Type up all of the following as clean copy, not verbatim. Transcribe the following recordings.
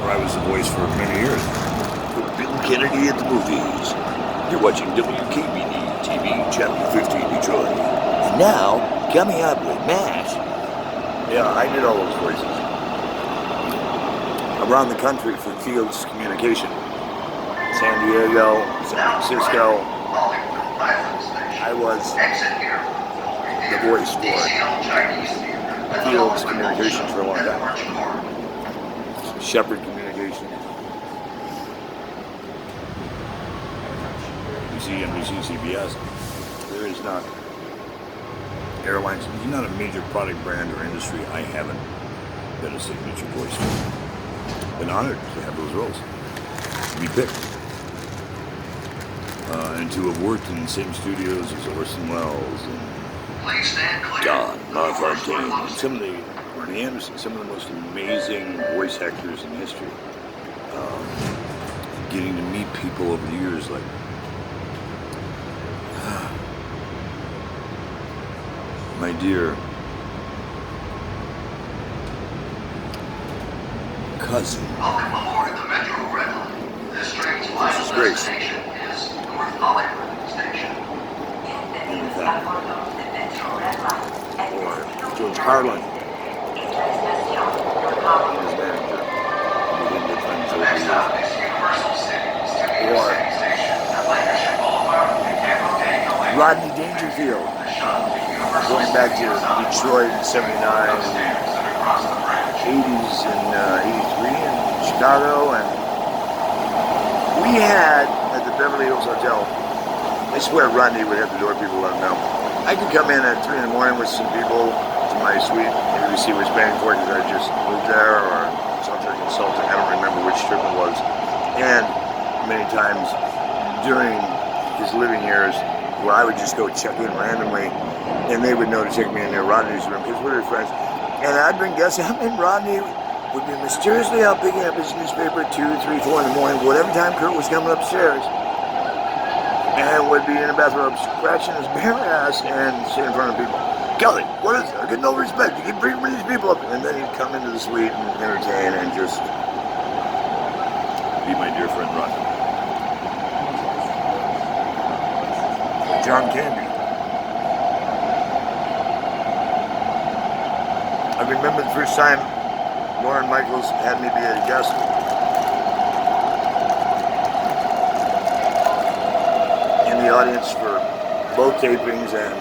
where I was the voice for many years. Bill Kennedy at the movies. You're watching WKBD TV, Channel 50 Detroit. And now, coming up with Matt. Yeah, I did all those voices. Around the country for Fields Communication. San Diego, San Francisco. I was the voice for Fields Communications for a long time. Shepherd Communications. NBC, CBS. There is not airlines. There's not a major product brand or industry I haven't been a signature voice for. Been honored to have those roles, to be picked, and to have worked in the same studios as Orson Welles and Don LaFontaine, and some of the Bernie Anderson, some of the most amazing voice actors in history. Getting to meet people over the years like my dear cousin. Welcome aboard the Metro Red Line. This train's final destination is North Hollywood Station. Or George Carlin, his manager. We didn't get friends over Next the stop years. is Universal Studio Or Station at Leadership Boulevard and Campo Daniel. Rodney Dangerfield, going back to Detroit in '79, 80s and '83 in Chicago, and we had at the Beverly Hills Hotel. I swear Rodney would have the door people let him know. I could come in at 3 in the morning with some people to my suite. Maybe we see what's paying for it because I just moved there or something consulting. I don't remember which trip it was. And many times during his living years, where I would just go check in randomly, and they would know to take me in their Rodney's room because we're friends. And I'd been guessing, and Rodney would be mysteriously out picking up his newspaper at 2, 3, 4 in the morning, whatever time Kurt was coming upstairs, and would be in the bathroom scratching his bare ass and sit in front of people. Kelly, what is it? I get no respect. You keep bringing these people up. And then he'd come into the suite and entertain and just be my dear friend Rodney. John Candy. I remember the first time Lauren Michaels had me be a guest. In the audience for both tapings and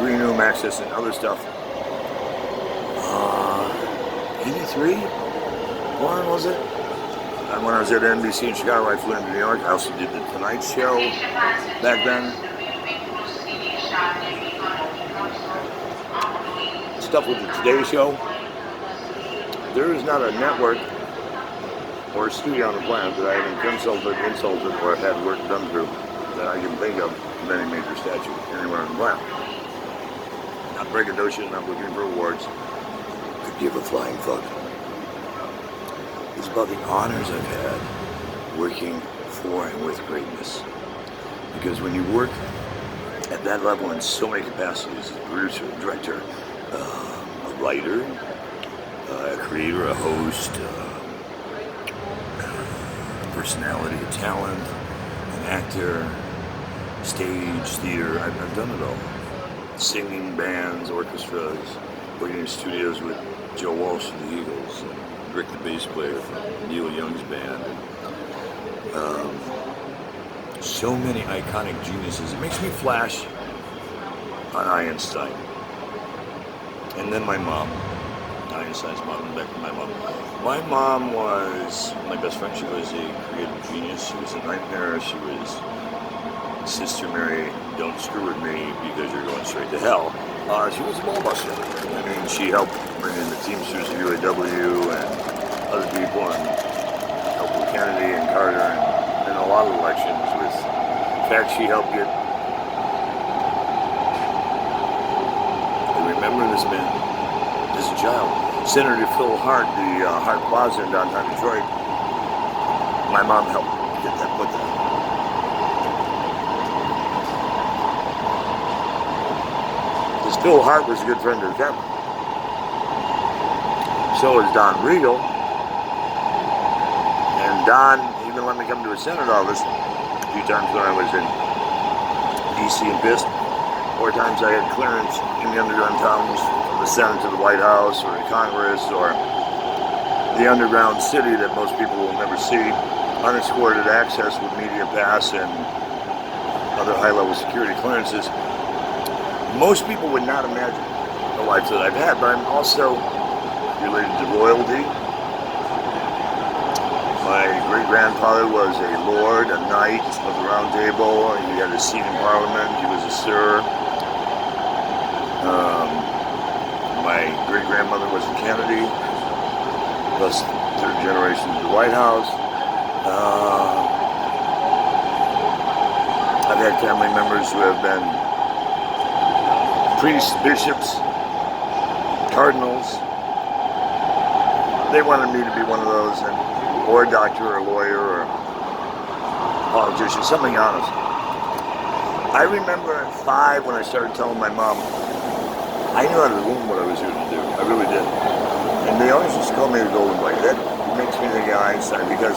Renewum Access and other stuff. 83? Lauren, was it? And when I was at NBC in Chicago, I flew into New York. I also did the Tonight Show back then. Stuff with the Today Show. There is not a network or a studio on the planet that I haven't insulted, or had work done through that I can think of any major statue anywhere on the planet. Not braggadocious, not looking for awards. Could give a flying fuck. It's about the honors I've had working for and with greatness. Because when you work at that level in so many capacities, a producer, a director, a writer, a creator, a host, a personality, a talent, an actor, stage, theater, I've done it all. Singing, bands, orchestras, working in studios with Joe Walsh of the Eagles, and Rick the bass player from Neil Young's band. So many iconic geniuses. It makes me flash on Einstein. And then my mom, Einstein's mom, and back to my mom. My mom was my best friend. She was a creative genius. She was a nightmare. She was Sister Mary, don't screw with me because you're going straight to hell. She was a ball buster. I mean, she helped bring in the Teamsters of UAW and other people, and helped with Kennedy and Carter and a lot of elections with, in fact, she helped get, I remember this man as a child, Senator Phil Hart, the Hart Plaza in downtown Detroit. My mom helped get that put there. Because Phil Hart was a good friend of the camera. So is Don Riegel. Don even let me come to a Senate office a few times when I was in D.C. and pissed. 4 times I had clearance in the underground tunnels from the Senate to the White House or to Congress or the underground city that most people will never see. Unescorted access with media pass and other high-level security clearances. Most people would not imagine the life that I've had, but I'm also related to royalty. My great-grandfather was a lord, a knight of the Round Table. He had a seat in Parliament. He was a sir. My great-grandmother was a Kennedy, thus 3rd generation of the White House. I've had family members who have been priests, bishops, cardinals. They wanted me to be one of those, or a doctor, or a lawyer, or a politician, something honest. I remember at 5 when I started telling my mom, I knew out of the womb what I was here to do. I really did. And they always just call me the Golden Boy. That makes me think of Einstein, because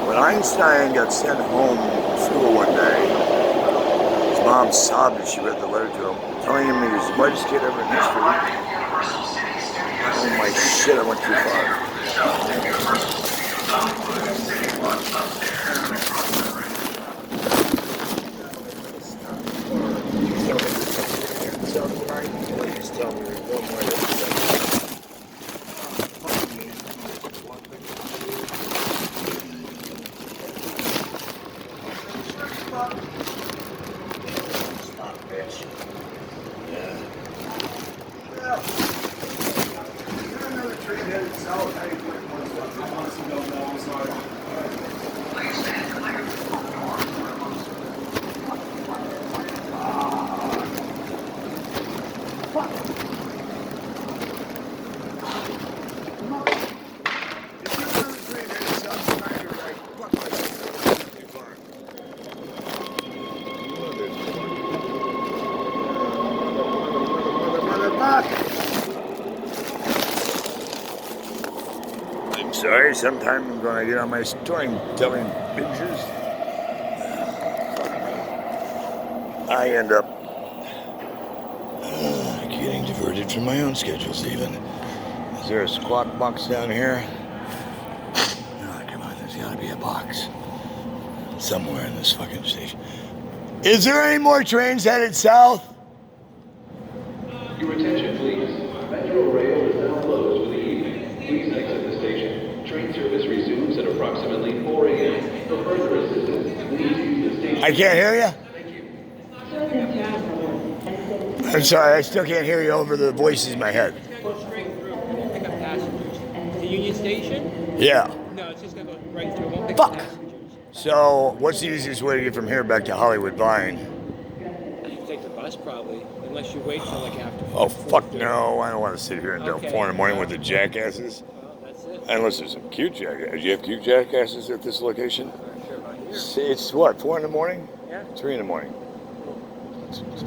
when Einstein got sent home from school one day, his mom sobbed as she read the letter to him, telling him he was the brightest kid ever in history. Oh my shit, I went too far. Please tell me there's one more. Stop, bitch. Yeah. Well, you're another train headed south. How do you put one stuff? I honestly don't know. I'm sorry. Please stand clear. I'm sorry, sometime when I get on my storytelling pictures, I end up getting diverted from my own schedules even. Is there a squawk box down here? Oh, come on, there's gotta be a box somewhere in this fucking station. Is there any more trains headed south? Your attention, please. Metro Rail is now closed for the evening. Please exit the station. Train service resumes at approximately 4 a.m. For further assistance, please use the station. I can't hear you? Thank you. I'm sorry, I still can't hear you over the voices in my head. It's gonna go straight through. It won't pick up passengers. The Union Station? Yeah. No, it's just gonna go right through. It won't pick Fuck. up passengers. So, what's the easiest way to get from here back to Hollywood Vine? You can take the bus probably, unless you wait till like after. Oh, fuck no. I don't want to sit here until Okay. 4 in the morning with the jackasses. Well, that's it. Unless there's some cute jackasses. Do you have cute jackasses at this location? I'm sure about here. It's what, 4 in the morning? Yeah. 3 in the morning.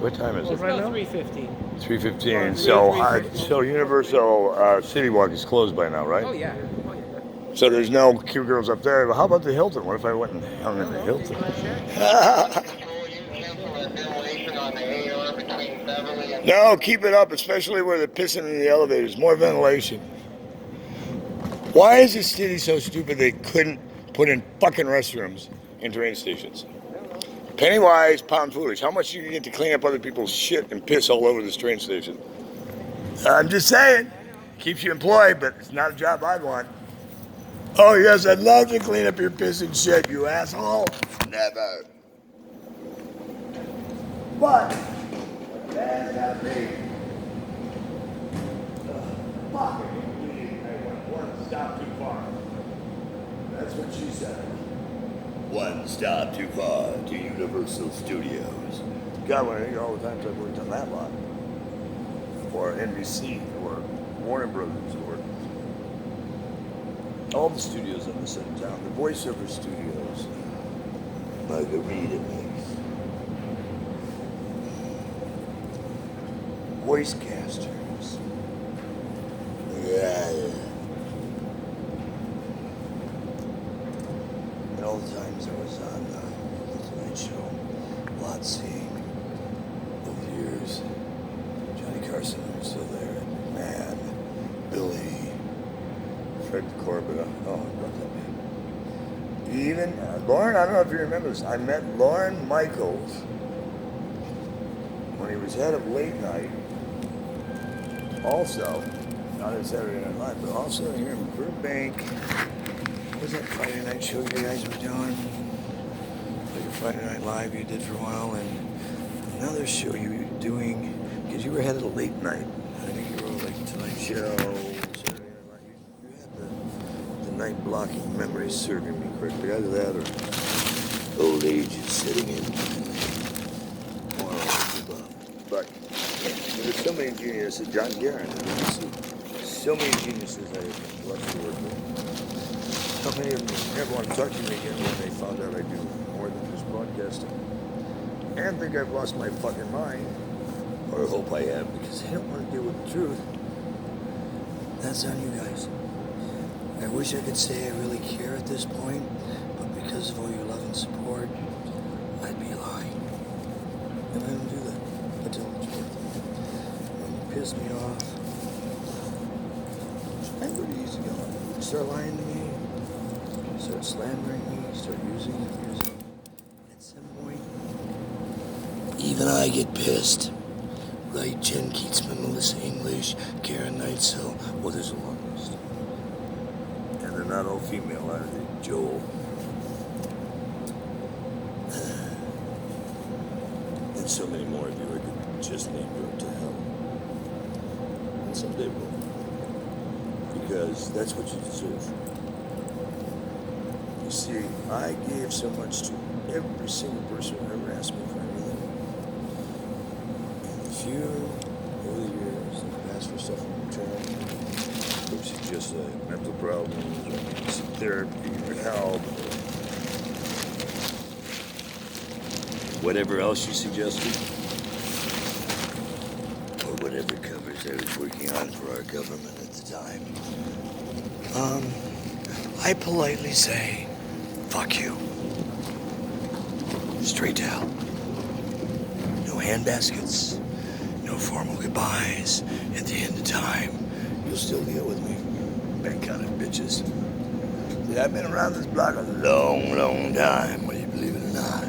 What time is Well, it it's right about now? 3:15. 3:15. Three- So, 3:15. so Universal City Walk is closed by now, right? Oh yeah. So there's no cute girls up there. But how about the Hilton? What if I went and hung in the Hilton? No, keep it up, especially where they're pissing in the elevators. More ventilation. Why is this city so stupid they couldn't put in fucking restrooms in train stations? Penny wise, pound foolish. How much do you get to clean up other people's shit and piss all over this train station? I'm just saying. Keeps you employed, but it's not a job I'd want. Oh yes, I'd love to clean up your piss and shit, you asshole. Never. But that's not me. Fucking I went one stop too far. That's what she said. One stop too far to Universal Studios. God, when I think all the times I've worked on that lot, or NBC, or Warner Brothers, or all the studios in the city of town, the voiceover studios, Margarita mix. voice casters. Yeah. times I was on the Tonight Show. Lots seeing over the years. Johnny Carson was still there. Man, Billy, Fred Corbett. Oh, I brought that name. Even Lauren, I don't know if you remember this. I met Lauren Michaels when he was head of late night. Also, not at Saturday Night Live, but also here in Burbank. What was that Friday night show you guys were doing? Like a Friday Night Live you did for a while, and another show you were doing, because you were head of the late night. I think you were like Tonight Show, Saturday Night Live. You had the night blocking memories serving me correctly. Either that or old age is setting in. But there's so many geniuses. John Guerin, so many geniuses I have blessed to work with. So many of them never want to talk to me again when they found out I do more than just broadcasting. And think I've lost my fucking mind. Or I hope I have, because they don't want to deal with the truth. That's on you guys. I wish I could say I really care at this point, but because of all your love and support, I'd be lying. And I don't do that. I tell the truth. When you piss me off, I'm pretty easy going. You start lying to me, you start slandering me, you start using it. At some point, even I get pissed. Right, Jen Keatsman, Melissa English, Karen Knightsell. Well, there's a long list. And they're not all female, are they? Joel. And so many more of you I could just name go to hell. And someday we'll. Because that's what you deserve. You see, I gave so much to every single person who ever asked me for anything. And the few over the years that have asked for stuff in return, which is just mental problems, or some therapy, or help, whatever else you suggested, or whatever covers I was working on for our government at the time. I politely say, fuck you. Straight to hell. No handbaskets, no formal goodbyes. At the end of time, you'll still deal with me. Bank-counted bitches. See, I've been around this block a long, long time, whether you believe it or not.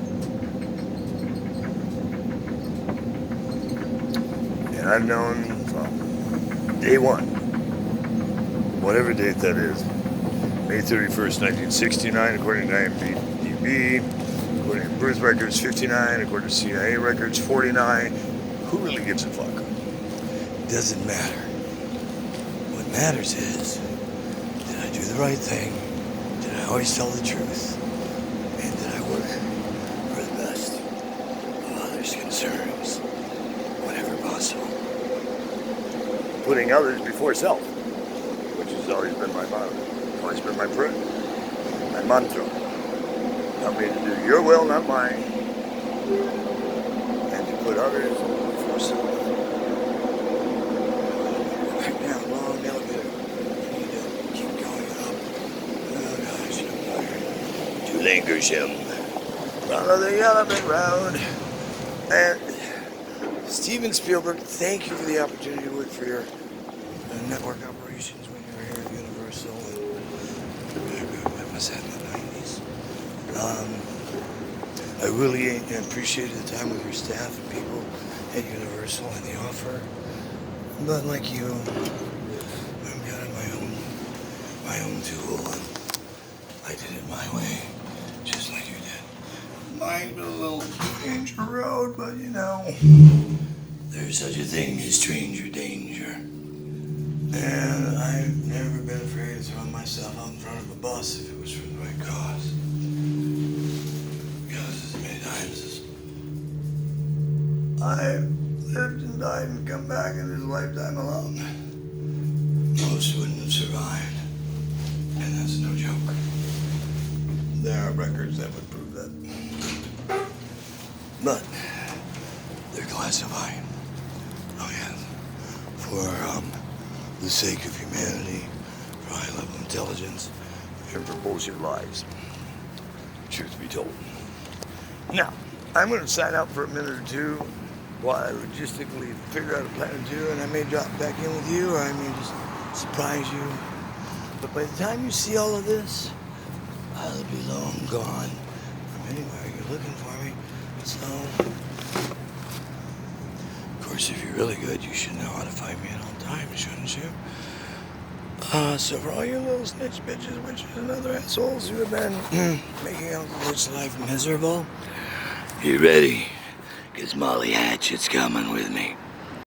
And I've known from day one, whatever date that is, May 31st, 1969, according to IMDb, according to birth records, 59, according to CIA records, 49. Who really gives a fuck? Doesn't matter. What matters is, did I do the right thing? Did I always tell the truth? And did I work for the best of others' concerns, whenever possible? Putting others before self, which has always been my motto, always been my prayer, my mantra. Help me to do your will, not mine, and to put others before self. Right now, long elevator. You need to keep going up. Oh gosh, I'm tired. To Lancashire. Follow the yellow brick road. And Steven Spielberg, thank you for the opportunity to work for your network operations when you were here at Universal. That was in the 90s. I really appreciated the time with your staff and people at Universal and the offer. But like you, I'm kind of my own tool, and I did it my way, just like you did. Mine was a little stranger road, but you know, there's such a thing as stranger danger. And I've never been afraid of throwing myself out in front of a bus if it was for the right cause. Because as many times as I've lived and died and come back in this lifetime alone, most wouldn't have survived. And that's no joke. There are records that would prove that. But they're classified. Oh yeah. For the sake of humanity, for high-level intelligence, and for bullshit lies. truth be told. Now, I'm going to sign out for a minute or two while I logistically figure out a plan or two, and I may drop back in with you, or I may just surprise you. But by the time you see all of this, I'll be long gone from anywhere you're looking for me. So, of course, if you're really good, you should know how to find me at all times, shouldn't you? So for all you little snitch bitches, witches, and other assholes who have been making Uncle Butch's life miserable, you ready? Because Molly Hatchet's coming with me.